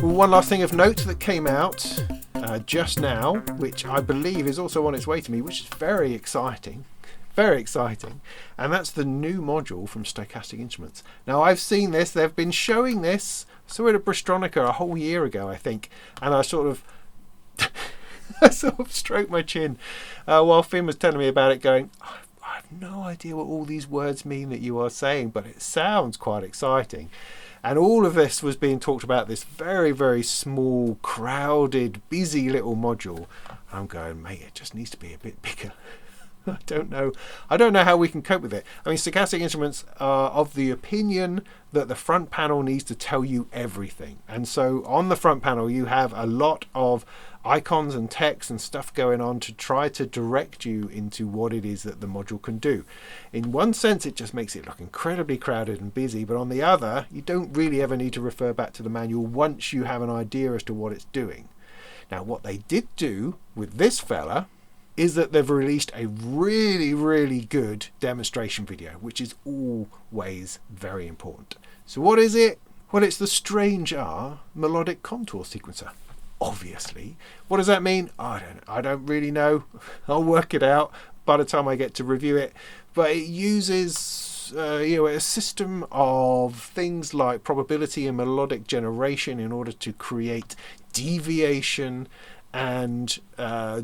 One last thing of note that came out just now, which I believe is also on its way to me, which is very exciting, and that's the new module from Stochastic Instruments. Now, I've seen this, they've been showing this, I saw it at Bristronica a whole year ago, I think, and I sort of stroked my chin while Finn was telling me about it, going, I have no idea what all these words mean that you are saying, but it sounds quite exciting. And all of this was being talked about, this very, very small, crowded, busy little module. I'm going, mate, it just needs to be a bit bigger. I don't know how we can cope with it. I mean, Stochastic Instruments are of the opinion that the front panel needs to tell you everything. And so on the front panel, you have a lot of icons and text and stuff going on to try to direct you into what it is that the module can do. In one sense, it just makes it look incredibly crowded and busy, but on the other, you don't really ever need to refer back to the manual once you have an idea as to what it's doing. Now, what they did do with this fella is that they've released a really, really good demonstration video, which is always very important. So what is it? Well, it's the Strange-R melodic contour sequencer. Obviously. What does that mean? I don't really know. I'll work it out by the time I get to review it. But it uses a system of things like probability and melodic generation in order to create deviation and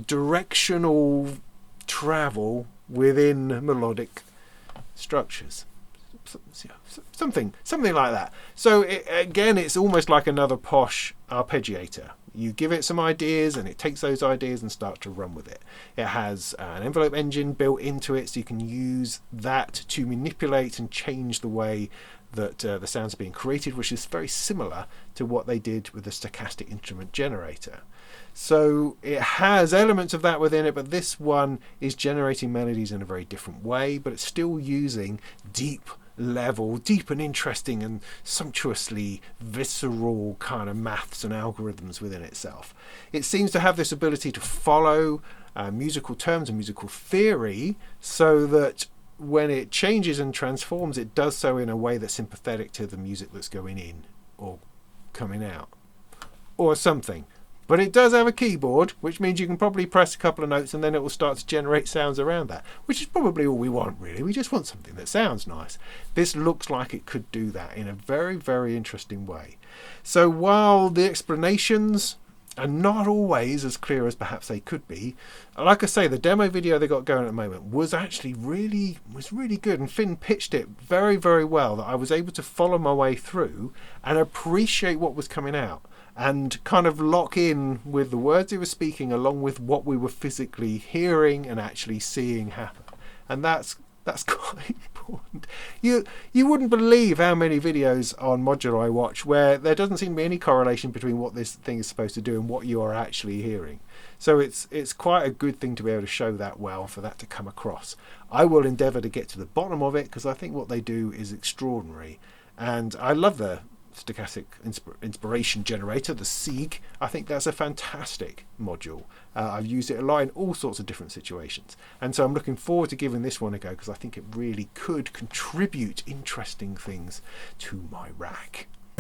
directional travel within melodic structures. Something like that. So again, it's almost like another posh arpeggiator. You give it some ideas and it takes those ideas and starts to run with it. It has an envelope engine built into it, so you can use that to manipulate and change the way that the sounds are being created, which is very similar to what they did with the Stochastic Instrument Generator. So it has elements of that within it, but this one is generating melodies in a very different way, but it's still using deep and interesting and sumptuously visceral kind of maths and algorithms within itself. It seems to have this ability to follow musical terms and musical theory, so that when it changes and transforms, it does so in a way that's sympathetic to the music that's going in or coming out or something. But it does have a keyboard, which means you can probably press a couple of notes and then it will start to generate sounds around that, which is probably all we want, really. We just want something that sounds nice. This looks like it could do that in a very, very interesting way. So while the explanations are not always as clear as perhaps they could be, like I say, the demo video they got going at the moment was actually really good, and Finn pitched it very, very well, that I was able to follow my way through and appreciate what was coming out and kind of lock in with the words he was speaking along with what we were physically hearing and actually seeing happen. And that's quite important. You wouldn't believe how many videos on Modular I watch where there doesn't seem to be any correlation between what this thing is supposed to do and what you are actually hearing. So it's quite a good thing to be able to show that well, for that to come across. I will endeavour to get to the bottom of it, because I think what they do is extraordinary. And I love the Stochastic Inspiration Generator, the SIG. I think that's a fantastic module. I've used it a lot in all sorts of different situations, and so I'm looking forward to giving this one a go, because I think it really could contribute interesting things to my rack.